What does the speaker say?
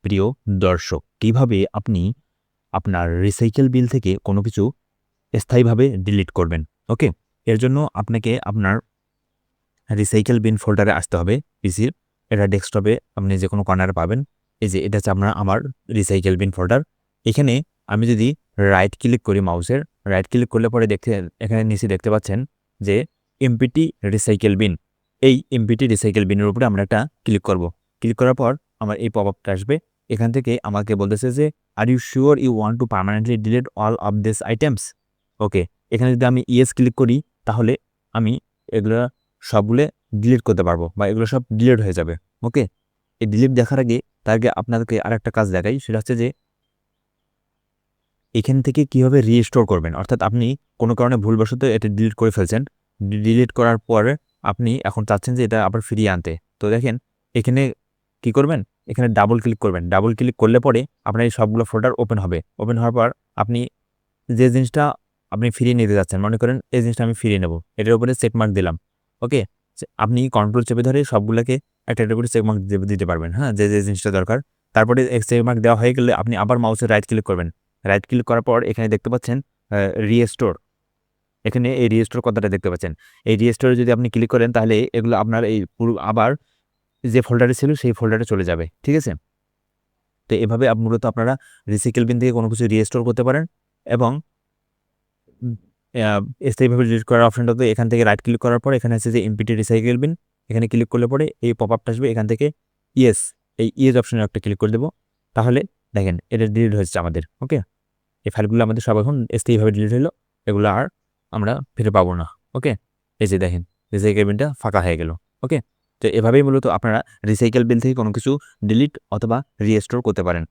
প্রিয় দর্শক, কিভাবে আপনি আপনার রিসাইকেল বিল থেকে কোনো কিছু স্থায়ীভাবে ডিলিট করবেন। ওকে? এর জন্য আপনাকে আপনার রিসাইকেল বিন ফোল্ডারে আসতে হবে পিসির। এটা ডেস্কটপে আপনি যেকোনো কর্নারে পাবেন। এই যে এটা হচ্ছে আমার রিসাইকেল বিন ফোল্ডার। এখানে আমি যদি রাইট ক্লিক করি মাউসের, রাইট ক্লিক করলে পরে এখানে নিচে দেখতে পাচ্ছেন যে এমপিটি রিসাইকেল বিন। এই এমপিটি রিসাইকেল বিনের উপরে আমরা একটা ক্লিক করব। ক্লিক করার পর আমার এই পপআপটা আসবে। এখান থেকে আমাকে বলতেছে যে, "are you sure you want to permanently delete all of this items?" Okay. এখানে যদি আমি ইয়েস ক্লিক করি তাহলে আমি এগুলা সবগুলো ডিলিট করতে পারবো বা এগুলো সব ডিলিট হয়ে যাবে। ওকে? এই ডিলিট দেখার আগে তার আগে আপনাদেরকে আরেকটা কাজ দেখাই। সেটা হচ্ছে যে এখান থেকে কিভাবে রিস্টোর করবেন। অর্থাৎ আপনি কোনো কারণে ভুলবশত এটা ডিলিট করে ফেলছেন। ডিলিট করার পরে আপনি এখন চাচ্ছেন যে এটা আবার ফিরিয়ে আনতে। তো দেখেন এখানে কি করবেন? এখানে ডাবল ক্লিক করবেন। ডাবল ক্লিক করলে পরে আপনার এই সবগুলো ফোল্ডার ওপেন হবে। ওপেন হওয়ার পর আপনি যে জিনিসটা আপনি ফিরিয়ে নিতে যাচ্ছেন, মনে করেন এই জিনিসটা আমি ফিরিয়ে নেব। এটার উপরে চেক মার্ক দিলাম। ওকে? আপনি কন্ট্রোল চেপে ধরে সবগুলাকে একটা করে চেক মার্ক দিতে পারবেন। হ্যাঁ? যে জিনিসটা দরকার। তারপরে চেক মার্ক দেওয়া হয়ে গেলে আপনি আবার মাউসে রাইট ক্লিক করবেন। রাইট ক্লিক করার পর এখানে দেখতে পাচ্ছেন রিস্টোর। এখানে এই রিস্টোর কথাটা দেখতে পাচ্ছেন। এই রিস্টোরে যদি আপনি ক্লিক করেন তাহলে এগুলো আপনার এই পুরো আবার যে ফোল্ডারে ছিল সেই ফোল্ডারে চলে যাবে। ঠিক আছে? তো এভাবে মূলত আপনারা রিসাইকেল বিন থেকে কোনো কিছু রিস্টোর করতে পারেন এবং স্থায়ীভাবে ডিলিট করার অপশনটাতে এখান থেকে রাইট ক্লিক করার পর এখানে আছে যে এমপিটি রিসাইকেল বিন। এখানে ক্লিক করলে পরে এই পপআপটা আসবে। এখান থেকে ইয়েস, এই ইয়েস অপশনে একটা ক্লিক করে দেব। তাহলে দেখেন এটা ডিলিট হয়েছে আমাদের। ওকে? এই ফাইলগুলো আমাদের সব এখন স্থায়ীভাবে ডিলিট হলো। এগুলো আর আমরা ফিরে পাবো না। ওকে? এই যে দেখেন রিসাইকেল বিনটা ফাঁকা হয়ে গেল। ওকে? তো এভাবেই মূলত আপনারা রিসাইকেল বিন থেকে কোনো কিছু ডিলিট অথবা রিস্টোর করতে পারেন।